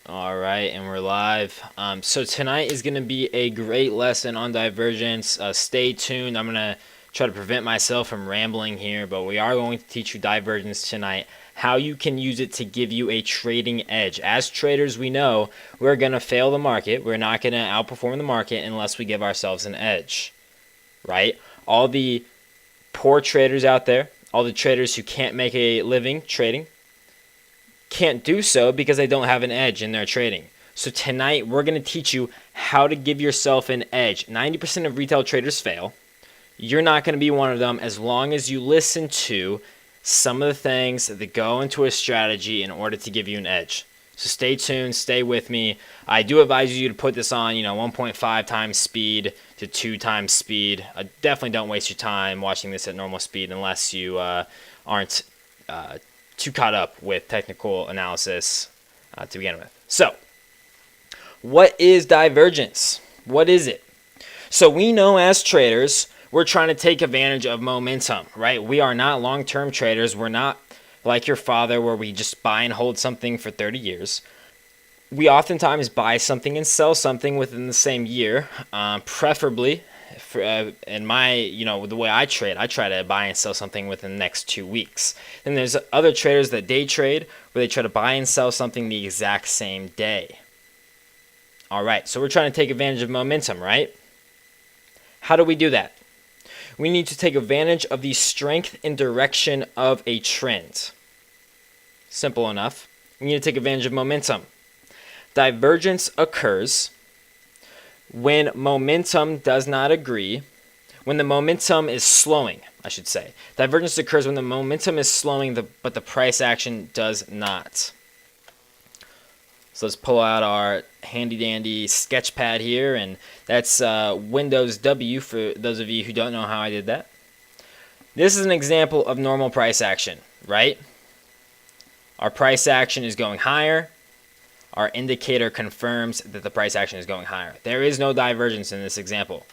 All right, and we're live. So tonight is going to be a great lesson on divergence. Stay tuned. I'm going to try to prevent myself from rambling here, but we are going to teach you divergence tonight, how you can use it to give you a trading edge. As traders, we know we're going to fail the market. We're not going to outperform the market unless we give ourselves an edge, right? All the poor traders out there, all the traders who can't make a living trading, can't do so because they don't have an edge in their trading. So tonight we're going to teach you how to give yourself an edge. 90% of retail traders fail. You're not going to be one of them as long as you listen to some of the things that go into a strategy in order to give you an edge. So stay tuned, stay with me. I do advise you to put this on, 1.5 times speed to 2 times speed. Definitely don't waste your time watching this at normal speed unless you aren't too caught up with technical analysis to begin with. So, what is divergence? What is it? So we know as traders, we're trying to take advantage of momentum, right? We are not long-term traders. We're not like your father where we just buy and hold something for 30 years. We oftentimes buy something and sell something within the same year, preferably. In my, the way I try to buy and sell something within the next 2 weeks. Then there's other traders that day trade where they try to buy and sell something the exact same day. All right, so we're trying to take advantage of momentum, right? How do we do that? We need to take advantage of the strength and direction of a trend. Simple enough. We need to take advantage of momentum. Divergence occurs when momentum does not agree, when the momentum is slowing, I should say. Divergence occurs when the momentum is slowing, but the price action does not. So let's pull out our handy-dandy sketch pad here, and that's Windows W for those of you who don't know how I did that. This is an example of normal price action, right? Our price action is going higher. Our indicator confirms that the price action is going higher. There is no divergence in this example.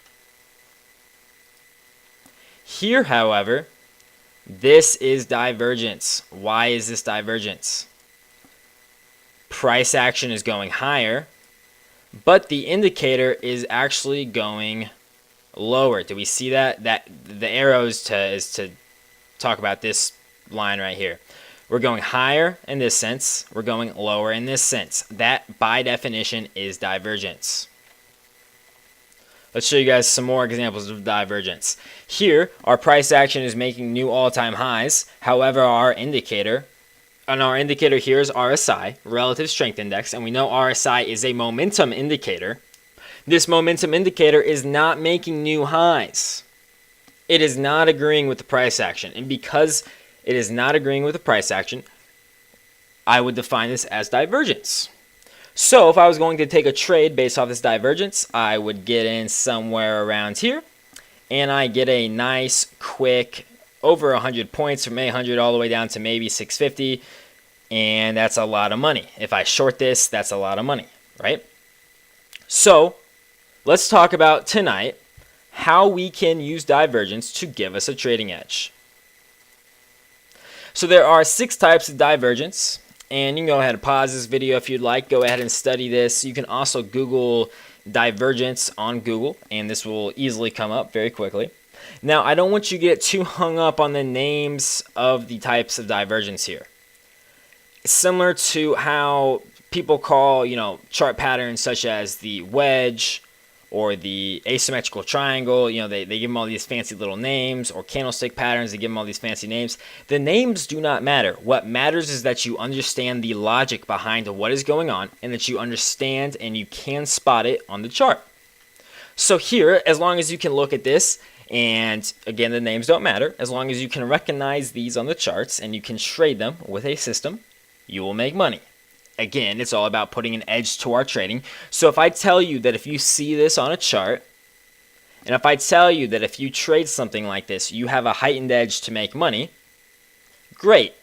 Here, however, this is divergence. Why is this divergence? Price action is going higher, but the indicator is actually going lower. Do we see that? That the arrow is to talk about this line right here. We're going higher in this sense. We're going lower in this sense. That, by definition, is divergence. Let's show you guys some more examples of divergence. Here, our price action is making new all-time highs. However, our indicator here is RSI, Relative Strength Index, and we know RSI is a momentum indicator. This momentum indicator is not making new highs. It is not agreeing with the price action, and because it is not agreeing with the price action, I would define this as divergence. So if I was going to take a trade based off this divergence, I would get in somewhere around here, and I get a nice, quick, over 100 points from 800 all the way down to maybe 650, and that's a lot of money. If I short this, that's a lot of money, right? So let's talk about tonight how we can use divergence to give us a trading edge. So there are 6 types of divergence, and you can go ahead and pause this video if you'd like. Go ahead and study this. You can also Google divergence on Google, and this will easily come up very quickly. Now, I don't want you to get too hung up on the names of the types of divergence here. It's similar to how people call, chart patterns such as the wedge or the asymmetrical triangle. They give them all these fancy little names, or candlestick patterns, they give them all these fancy names. The names do not matter. What matters is that you understand the logic behind what is going on, and that you understand and you can spot it on the chart. So here, as long as you can look at this, and again, the names don't matter, as long as you can recognize these on the charts and you can trade them with a system, you will make money. Again, it's all about putting an edge to our trading. So if I tell you that if you see this on a chart, and if I tell you that if you trade something like this, you have a heightened edge to make money, great.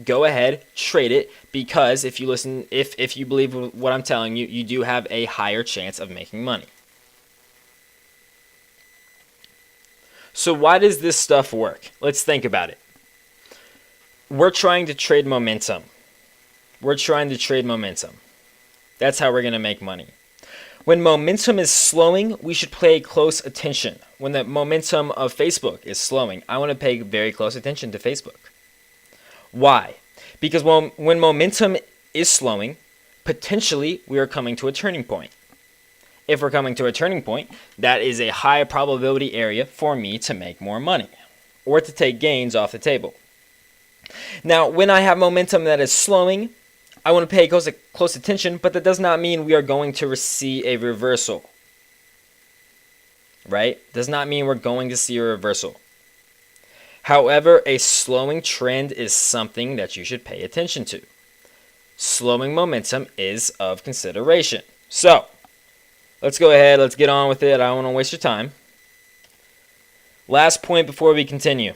Go ahead, trade it, because if you believe what I'm telling you, you do have a higher chance of making money. So why does this stuff work? Let's think about it. We're trying to trade momentum. We're trying to trade momentum. That's how we're going to make money. When momentum is slowing, we should pay close attention. When the momentum of Facebook is slowing, I want to pay very close attention to Facebook. Why? Because when momentum is slowing, potentially we are coming to a turning point. If we're coming to a turning point, that is a high probability area for me to make more money or to take gains off the table. Now, when I have momentum that is slowing, I want to pay close attention, but that does not mean we are going to see a reversal. Right? Does not mean we're going to see a reversal. However, a slowing trend is something that you should pay attention to. Slowing momentum is of consideration. So, let's go ahead, let's get on with it. I don't want to waste your time. Last point before we continue.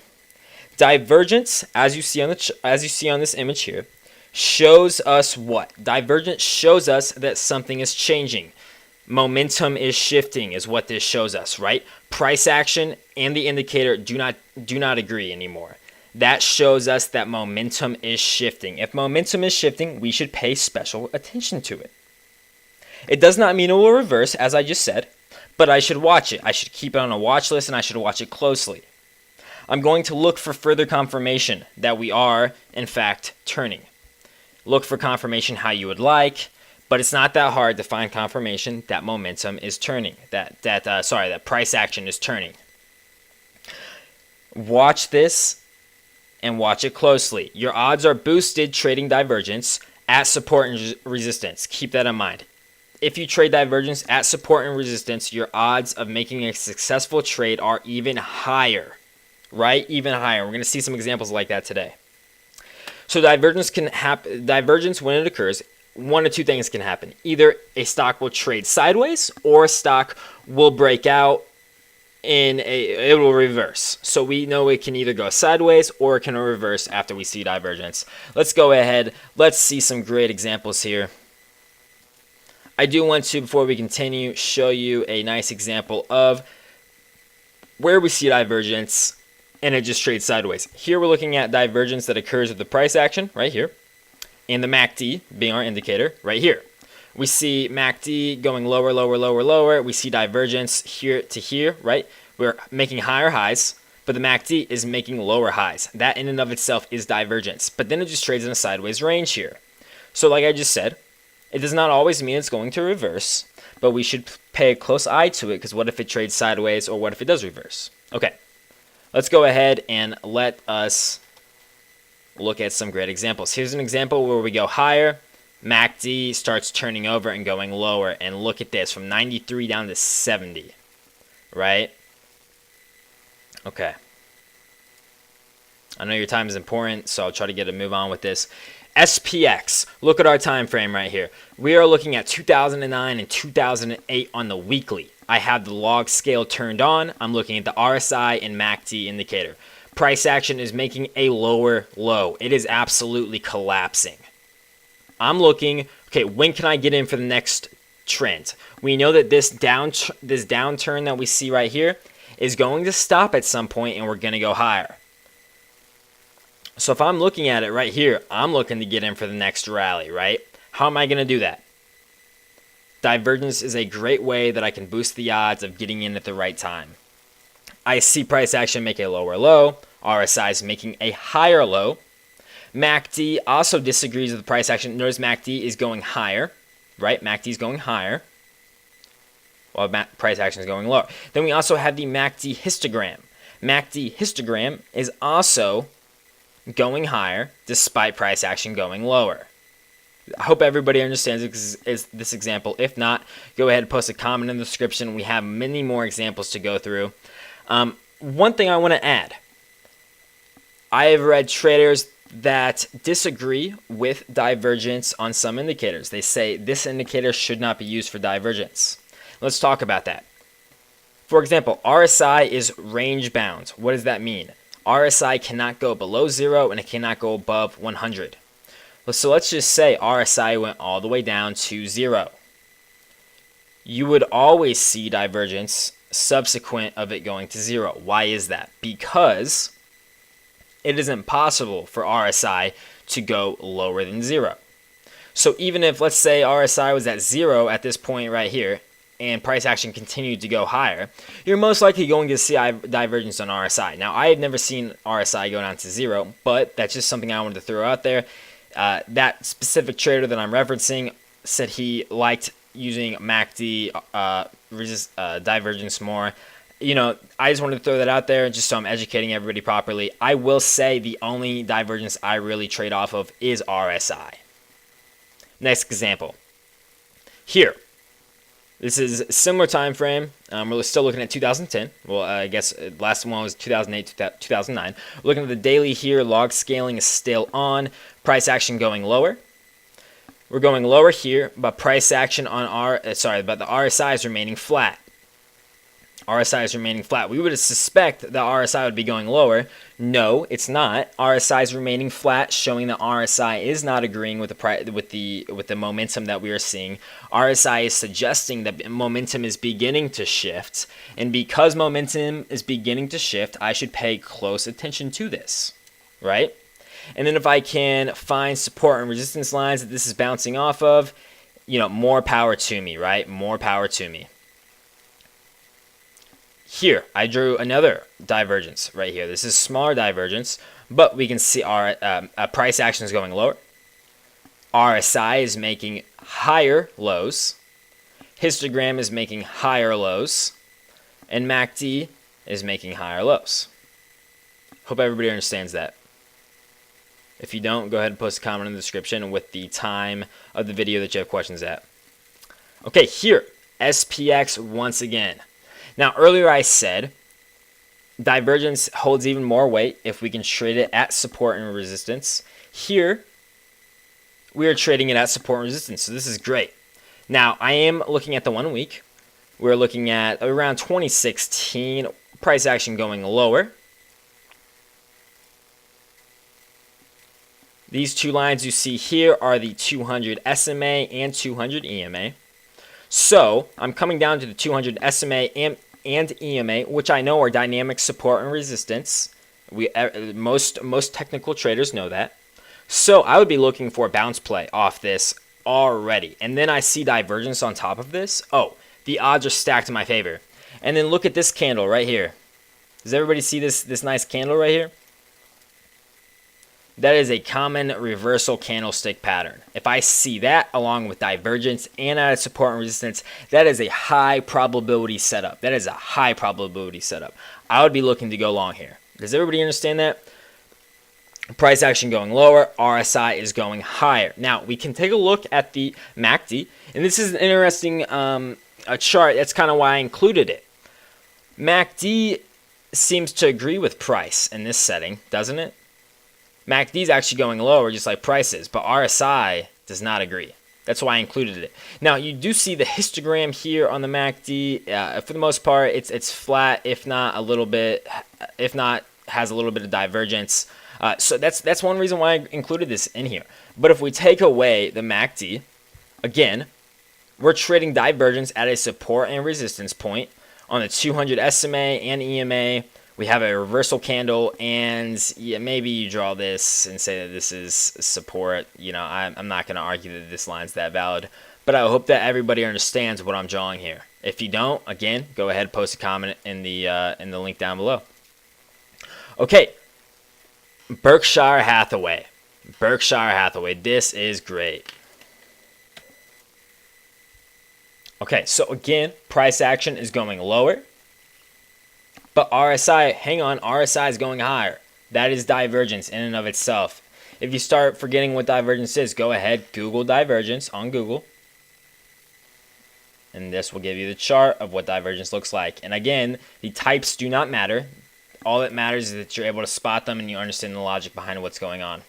Divergence, as you see on this image here, shows us what? Divergence shows us that something is changing. Momentum is shifting is what this shows us, right? Price action and the indicator do not agree anymore. That shows us that momentum is shifting. If momentum is shifting, we should pay special attention to it. It does not mean it will reverse, as I just said, but I should watch it. I should keep it on a watch list and I should watch it closely. I'm going to look for further confirmation that we are, in fact, turning. Look for confirmation how you would like, but it's not that hard to find confirmation that momentum is turning, that price action is turning. Watch this and watch it closely. Your odds are boosted trading divergence at support and resistance. Keep that in mind. If you trade divergence at support and resistance, your odds of making a successful trade are even higher, right? Even higher. We're going to see some examples like that today. So divergence can happen. Divergence, when it occurs, one of two things can happen. Either a stock will trade sideways, or a stock will break out and it will reverse. So we know it can either go sideways or it can reverse after we see divergence. Let's go ahead. Let's see some great examples here. I do want to, before we continue, show you a nice example of where we see divergence and it just trades sideways. Here we're looking at divergence that occurs with the price action right here, and the MACD being our indicator right here. We see MACD going lower, lower, lower, lower. We see divergence here to here, right? We're making higher highs, but the MACD is making lower highs. That in and of itself is divergence, but then it just trades in a sideways range here. So like I just said, it does not always mean it's going to reverse, but we should pay a close eye to it, because what if it trades sideways, or what if it does reverse? Okay, let's go ahead and let us look at some great examples. Here's an example where we go higher, MACD starts turning over and going lower, and look at this, from 93 down to 70, right? Okay. I know your time is important, so I'll try to get a move on with this. SPX, look at our time frame right here. We are looking at 2009 and 2008 on the weekly. I have the log scale turned on. I'm looking at the RSI and MACD indicator. Price action is making a lower low. It is absolutely collapsing. I'm looking, okay, when can I get in for the next trend? We know that this downturn that we see right here is going to stop at some point, and we're going to go higher. So if I'm looking at it right here, I'm looking to get in for the next rally, right? How am I going to do that? Divergence is a great way that I can boost the odds of getting in at the right time. I see price action make a lower low. RSI is making a higher low. MACD also disagrees with the price action. Notice MACD is going higher, right? MACD is going higher, while price action is going lower. Then we also have the MACD histogram. MACD histogram is also going higher despite price action going lower. I hope everybody understands this example. If not, go ahead and post a comment in the description. We have many more examples to go through. One thing I want to add. I have read traders that disagree with divergence on some indicators. They say this indicator should not be used for divergence. Let's talk about that. For example, RSI is range bound. What does that mean? RSI cannot go below 0 and it cannot go above 100. So let's just say RSI went all the way down to 0. You would always see divergence subsequent of it going to 0. Why is that? Because it is impossible for RSI to go lower than 0. So even if, let's say, RSI was at 0 at this point right here, and price action continued to go higher, you're most likely going to see divergence on RSI. Now, I have never seen RSI go down to 0, but that's just something I wanted to throw out there. That specific trader that I'm referencing said he liked using MACD divergence more. You know, I just wanted to throw that out there just so I'm educating everybody properly. I will say the only divergence I really trade off of is RSI. Next example. Here. This is a similar time frame. We're still looking at 2010. Well, I guess last one was 2008 to 2009. We're looking at the daily here. Log scaling is still on. Price action going lower. We're going lower here, but price action on but the RSI is remaining flat. RSI is remaining flat. We would suspect that RSI would be going lower. No, it's not. RSI is remaining flat, showing that RSI is not agreeing with the momentum that we are seeing. RSI is suggesting that momentum is beginning to shift, and because momentum is beginning to shift, I should pay close attention to this, right? And then if I can find support and resistance lines that this is bouncing off of, you know, more power to me, right? More power to me. Here, I drew another divergence right here. This is smaller divergence, but we can see our price action is going lower. RSI is making higher lows. Histogram is making higher lows. And MACD is making higher lows. Hope everybody understands that. If you don't, go ahead and post a comment in the description with the time of the video that you have questions at. Okay, here, SPX once again. Now, earlier I said divergence holds even more weight if we can trade it at support and resistance. Here, we are trading it at support and resistance, so this is great. Now, I am looking at the 1 week. We're looking at around 2016, price action going lower. These two lines you see here are the 200 SMA and 200 EMA. So, I'm coming down to the 200 SMA and EMA, which I know are dynamic support and resistance. Most technical traders know that. So I would be looking for a bounce play off this already. And then I see divergence on top of this. Oh, the odds are stacked in my favor. And then look at this candle right here. Does everybody see this nice candle right here? That is a common reversal candlestick pattern. If I see that along with divergence and at support and resistance, that is a high probability setup. That is a high probability setup. I would be looking to go long here. Does everybody understand that? Price action going lower, RSI is going higher. Now, we can take a look at the MACD, and this is an interesting a chart. That's kind of why I included it. MACD seems to agree with price in this setting, doesn't it? MACD is actually going lower, just like price is, but RSI does not agree. That's why I included it. Now, you do see the histogram here on the MACD. For the most part, it's flat, if not has a little bit of divergence. So that's one reason why I included this in here. But if we take away the MACD, again, we're trading divergence at a support and resistance point on the 200 SMA and EMA. We have a reversal candle, and yeah, maybe you draw this and say that this is support. You know, I'm not going to argue that this line's that valid, but I hope that everybody understands what I'm drawing here. If you don't, again, go ahead and post a comment in the link down below. Okay, Berkshire Hathaway. Berkshire Hathaway. This is great. Okay, so again, price action is going lower. But RSI, hang on, RSI is going higher. That is divergence in and of itself. If you start forgetting what divergence is, go ahead, Google divergence on Google. And this will give you the chart of what divergence looks like. And again, the types do not matter. All that matters is that you're able to spot them and you understand the logic behind what's going on.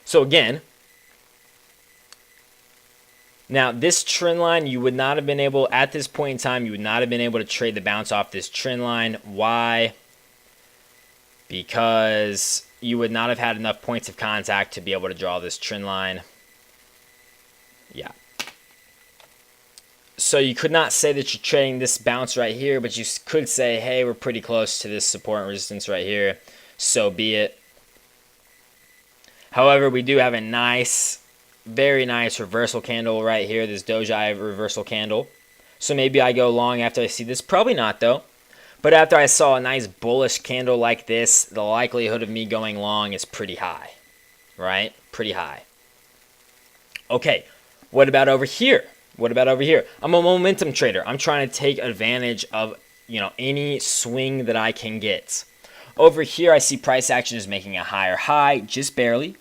So again, now, this trend line, you would not have been able, at this point in time, you would not have been able to trade the bounce off this trend line. Why? Because you would not have had enough points of contact to be able to draw this trend line. Yeah. So you could not say that you're trading this bounce right here, but you could say, hey, we're pretty close to this support and resistance right here. So be it. However, we do have a nice, very nice reversal candle right here, this doji reversal candle. So maybe I go long after I see this. Probably not, though. But after I saw a nice bullish candle like this, the likelihood of me going long is pretty high, right? Pretty high. Okay, what about over here? What about over here? I'm a momentum trader. I'm trying to take advantage of, any swing that I can get. Over here, I see price action is making a higher high, just barely.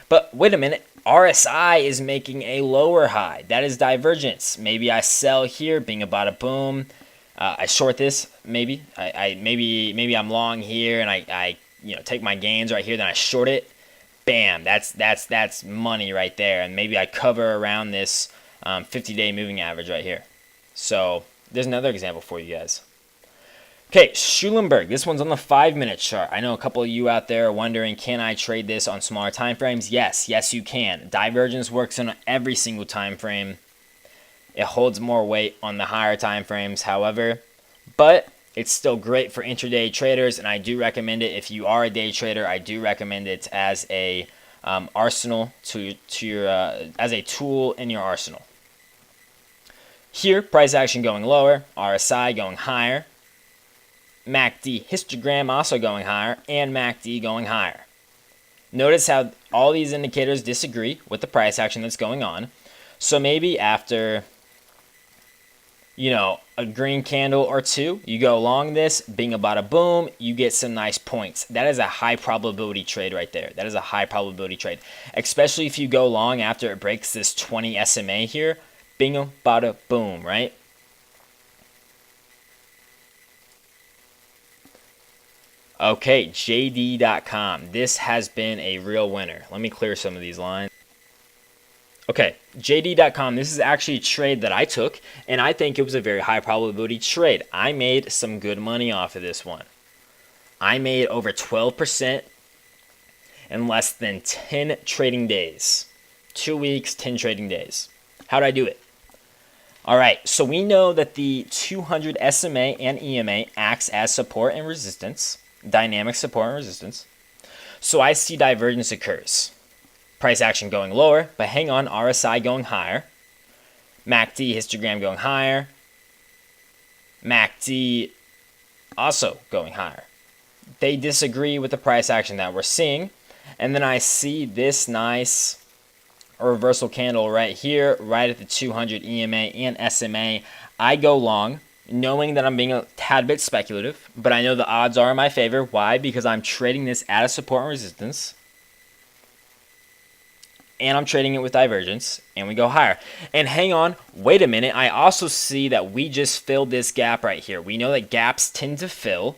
But wait a minute, RSI is making a lower high. That is divergence. Maybe I sell here, bing a bada boom. I short this, maybe. Maybe I'm long here and I take my gains right here, then I short it. Bam, that's money right there. And maybe I cover around this 50-day moving average right here. So there's another example for you guys. Okay, Schulenberg. This one's on the 5-minute chart. I know a couple of you out there are wondering, can I trade this on smaller time frames? Yes, you can. Divergence works on every single time frame. It holds more weight on the higher time frames, however, but it's still great for intraday traders, and I do recommend it. If you are a day trader, I do recommend it as a arsenal to your as a tool in your arsenal. Here, price action going lower, RSI going higher, MACD histogram also going higher, and MACD going higher. Notice how all these indicators disagree with the price action that's going on. So maybe after a green candle or two, you go along this, bing a bada boom, you get some nice points. That is a high probability trade right there. That is a high probability trade, especially if you go long after it breaks this 20 SMA here, bing a bada boom, right? Okay, JD.com. This has been a real winner. Let me clear some of these lines. Okay, JD.com, this is actually a trade that I took, and I think it was a very high probability trade. I made some good money off of this one. I made over 12% in less than 10 trading days. 2 weeks, 10 trading days. How did I do it? All right, so we know that the 200 SMA and EMA acts as support and resistance, dynamic support and resistance. So I see divergence occurs. Price action going lower, but hang on, RSI going higher. MACD histogram going higher. MACD also going higher. They disagree with the price action that we're seeing. And then I see this nice reversal candle right here, right at the 200 EMA and SMA. I go long, knowing that I'm being a tad bit speculative, but I know the odds are in my favor. Why? Because I'm trading this at a support and resistance. And I'm trading it with divergence, and we go higher. And hang on, wait a minute. I also see that we just filled this gap right here. We know that gaps tend to fill.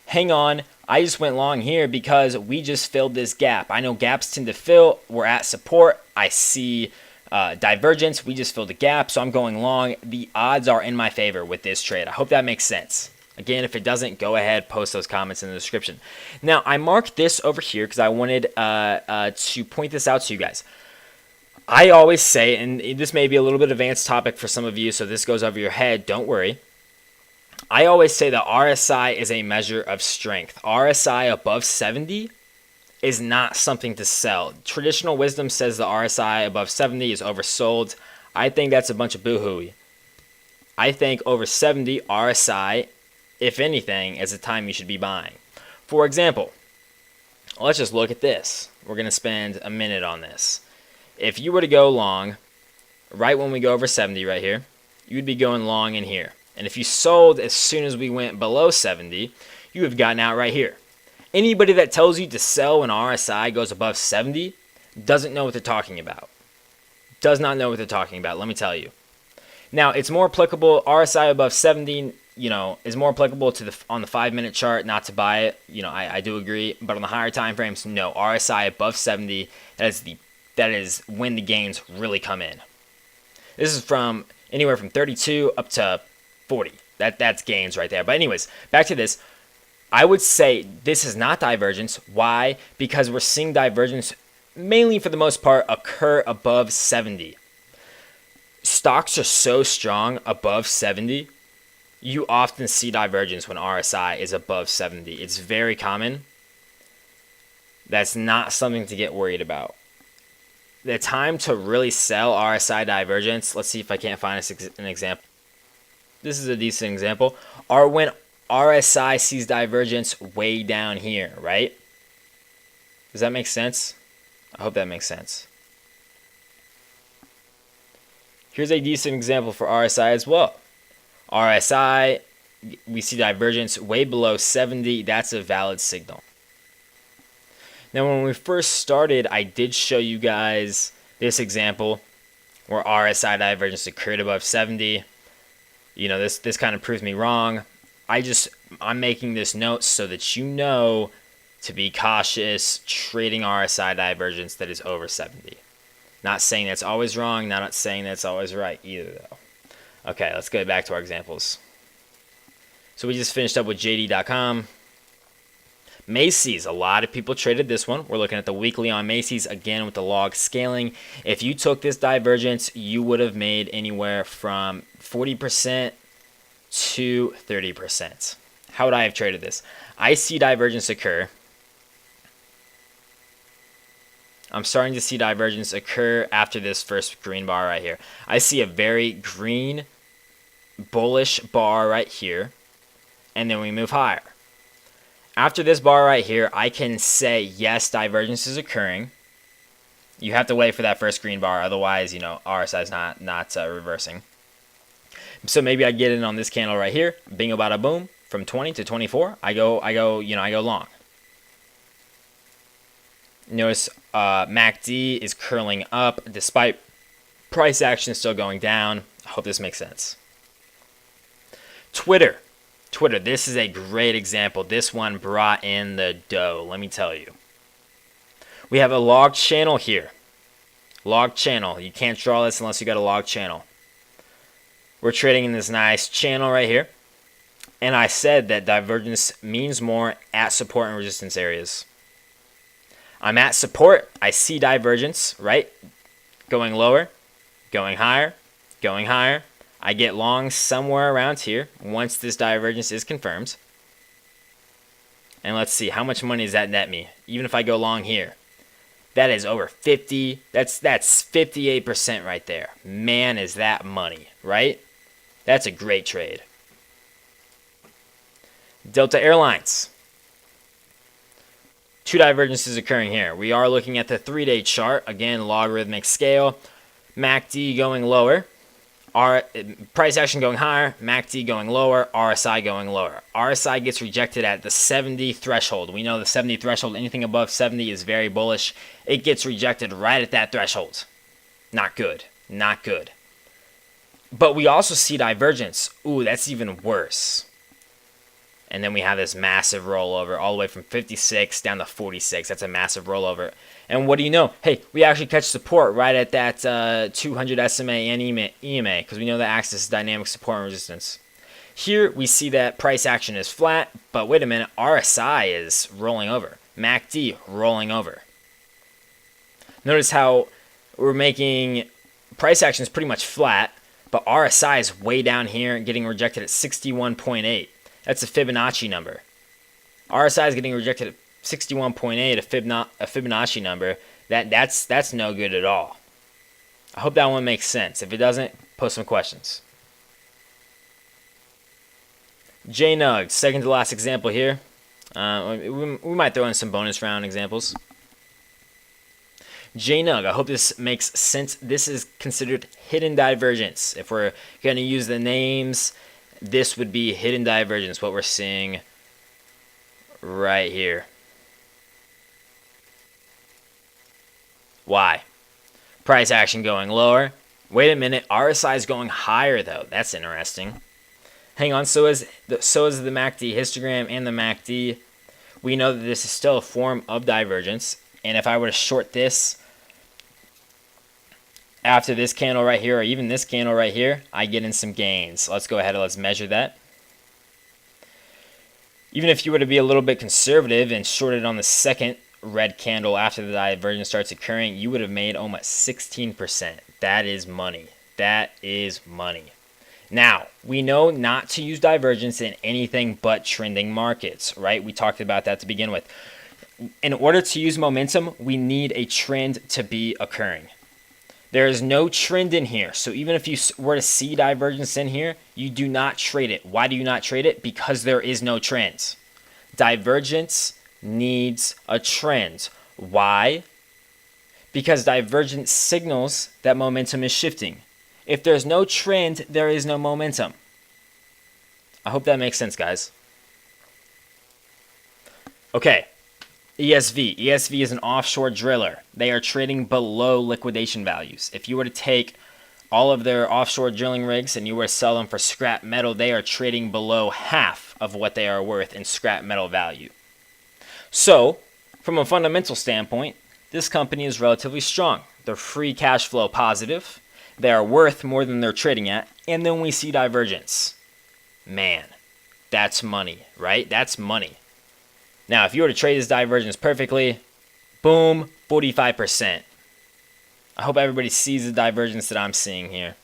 Hang on, I just went long here because we just filled this gap. I know gaps tend to fill. We're at support. I see divergence. We just filled the gap, so I'm going long. The odds are in my favor with this trade. I hope that makes sense. Again, if it doesn't, go ahead, post those comments in the description. Now, I marked this over here because I wanted to point this out to you guys. I always say, and this may be a little bit advanced topic for some of you, so this goes over your head, don't worry. I always say that RSI is a measure of strength. RSI above 70 is not something to sell. Traditional wisdom says the RSI above 70 is oversold. I think that's a bunch of boo-hooey. I think over 70 RSI, if anything, is the time you should be buying. For example, let's just look at this. We're going to spend a minute on this. If you were to go long, right when we go over 70 right here, you would be going long in here. And if you sold as soon as we went below 70, you have gotten out right here. Anybody that tells you to sell when RSI goes above 70 doesn't know what they're talking about. Does not know what they're talking about, let me tell you. Now, it's more applicable, RSI above 70, is more applicable to on the 5-minute chart, not to buy it. I do agree. But on the higher time frames, no. RSI above 70, that is when the gains really come in. This is from anywhere from 32 up to 40. That's gains right there. But anyways, back to this. I would say this is not divergence. Why? Because we're seeing divergence mainly for the most part occur above 70. Stocks are so strong above 70, you often see divergence when RSI is above 70. It's very common. That's not something to get worried about. The time to really sell RSI divergence, let's see if I can't find an example. This is a decent example, are when RSI sees divergence way down here, right? Does that make sense? I hope that makes sense. Here's a decent example for RSI as well. RSI, we see divergence way below 70. That's a valid signal. Now, when we first started, I did show you guys this example where RSI divergence occurred above 70. You know, this kind of proves me wrong. I'm making this note so that you know to be cautious trading RSI divergence that is over 70. Not saying that's always wrong, not saying that's always right either, though. Okay, let's go back to our examples. So we just finished up with JD.com. Macy's, a lot of people traded this one. We're looking at the weekly on Macy's, again with the log scaling. If you took this divergence, you would have made anywhere from 40% to 30%. How would I have traded this? I see divergence occur. I'm starting to see divergence occur after this first green bar right here. I see a very green, bullish bar right here, and then we move higher. After this bar right here, I can say, yes, divergence is occurring. You have to wait for that first green bar, otherwise, you know, RSI is not reversing. So maybe I get in on this candle right here, bingo bada boom, from 20 to 24, I go long. Notice MACD is curling up despite price action still going down. I hope this makes sense. Twitter, this is a great example. This one brought in the dough, let me tell you. We have a log channel here. Log channel. You can't draw this unless you got a log channel. We're trading in this nice channel right here. And I said that divergence means more at support and resistance areas. I'm at support. I see divergence, right? Going lower, going higher, going higher. I get long somewhere around here once this divergence is confirmed. And let's see, how much money does that net me? Even if I go long here. That is over 50. That's 58% right there. Man, is that money, right? That's a great trade. Delta Airlines. Two divergences occurring here. We are looking at the 3-day chart. Again, logarithmic scale. MACD going lower. Price action going higher, MACD going lower, RSI going lower. RSI gets rejected at the 70 threshold. We know the 70 threshold, anything above 70 is very bullish. It gets rejected right at that threshold. Not good. Not good. But we also see divergence. Ooh, that's even worse. And then we have this massive rollover all the way from 56 down to 46. That's a massive rollover. And what do you know? Hey, we actually catch support right at that 200 SMA and EMA because we know the axis is dynamic support and resistance. Here we see that price action is flat, but wait a minute, RSI is rolling over. MACD rolling over. Notice how we're making price action is pretty much flat, but RSI is way down here and getting rejected at 61.8. That's a Fibonacci number. RSI is getting rejected at 61.8, a Fibonacci number. That's no good at all. I hope that one makes sense. If it doesn't, post some questions. JNUG, second to last example here. We might throw in some bonus round examples. JNUG, I hope this makes sense. This is considered hidden divergence. If we're going to use the names, this would be hidden divergence, what we're seeing right here. Why? Price action going lower. Wait a minute, RSI is going higher though. That's interesting. Hang on, so is the MACD histogram and the MACD. We know that this is still a form of divergence. And if I were to short this after this candle right here, or even this candle right here, I get in some gains. Let's go ahead and let's measure that. Even if you were to be a little bit conservative and shorted on the second red candle after the divergence starts occurring, you would have made almost 16%. That is money. That is money. Now, we know not to use divergence in anything but trending markets, right? We talked about that to begin with. in order to use momentum, we need a trend to be occurring. There is no trend in here. So even if you were to see divergence in here, you do not trade it. Why do you not trade it? Because there is no trend. Divergence needs a trend. Why? Because divergence signals that momentum is shifting. If there's no trend, there is no momentum. I hope that makes sense, guys. Okay. ESV. ESV is an offshore driller. They are trading below liquidation values. If you were to take all of their offshore drilling rigs and you were to sell them for scrap metal, they are trading below half of what they are worth in scrap metal value. So, from a fundamental standpoint, this company is relatively strong. They're free cash flow positive. They are worth more than they're trading at. And then we see divergence. Man, that's money, right? That's money. Now, if you were to trade this divergence perfectly, boom, 45%. I hope everybody sees the divergence that I'm seeing here.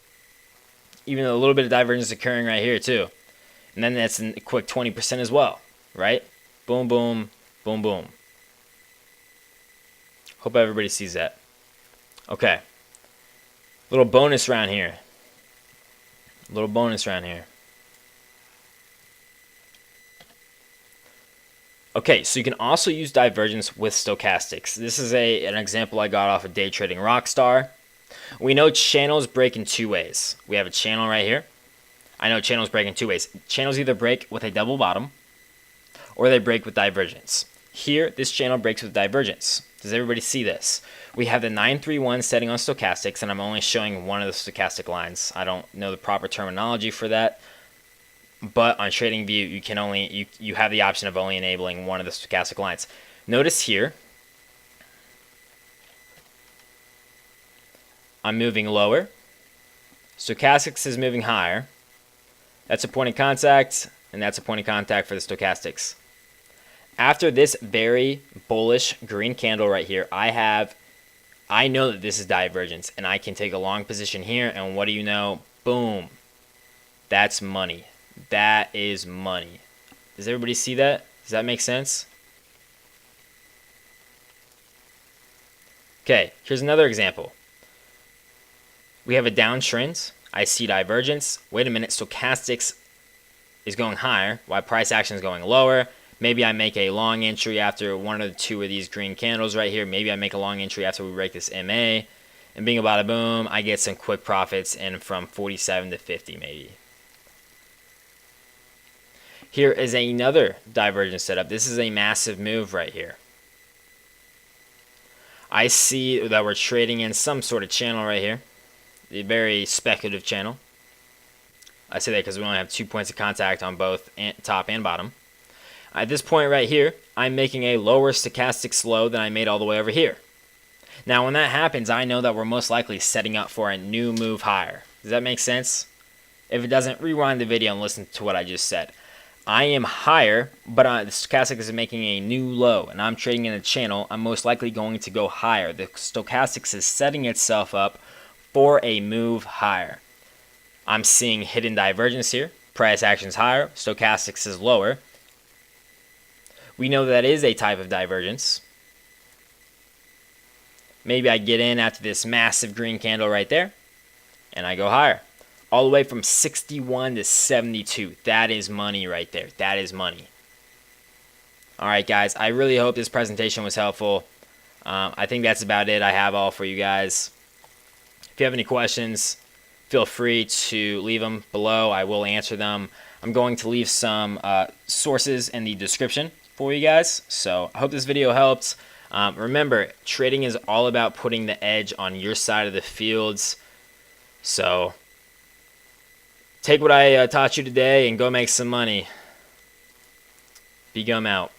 Even a little bit of divergence occurring right here too. And then that's a quick 20% as well, right? Boom, boom, boom, boom. Hope everybody sees that. Okay. Little bonus round here. Little bonus round here. Okay, so you can also use divergence with stochastics. This is an example I got off of Day Trading Rockstar. We know channels break in two ways. We have a channel right here. I know channels break in two ways. Channels either break with a double bottom or they break with divergence. Here, this channel breaks with divergence. Does everybody see this? We have the 931 setting on stochastics, and I'm only showing one of the stochastic lines. I don't know the proper terminology for that. But on TradingView, you can only you have the option of only enabling one of the stochastic lines. Notice here, I'm moving lower. Stochastics is moving higher. That's a point of contact, and that's a point of contact for the stochastics. After this very bullish green candle right here, I know that this is divergence, and I can take a long position here, and what do you know? Boom. That's money. That is money. Does everybody see that? Does that make sense? Okay, here's another example. We have a downtrend. I see divergence. Wait a minute, stochastics is going higher while price action is going lower. Maybe I make a long entry after one or two of these green candles right here. Maybe I make a long entry after we break this MA. And bing bada boom, I get some quick profits in from 47 to 50 maybe. Here is another divergence setup. This is a massive move right here. I see that we're trading in some sort of channel right here. A very speculative channel. I say that because we only have 2 points of contact on both top and bottom. At this point right here, I'm making a lower stochastic low than I made all the way over here. Now when that happens, I know that we're most likely setting up for a new move higher. Does that make sense? If it doesn't, rewind the video and listen to what I just said. I am higher, but the stochastic is making a new low, and I'm trading in a channel. I'm most likely going to go higher. The stochastics is setting itself up for a move higher. I'm seeing hidden divergence here. Price action is higher. Stochastics is lower. We know that is a type of divergence. Maybe I get in after this massive green candle right there, and I go higher. All the way from 61 to 72. That is money right there. That is money. All right, guys. I really hope this presentation was helpful. I think that's about it. I have all for you guys. If you have any questions, feel free to leave them below. I will answer them. I'm going to leave some sources in the description for you guys. So I hope this video helped. Remember, trading is all about putting the edge on your side of the fields. So take what I taught you today and go make some money. Be gum out.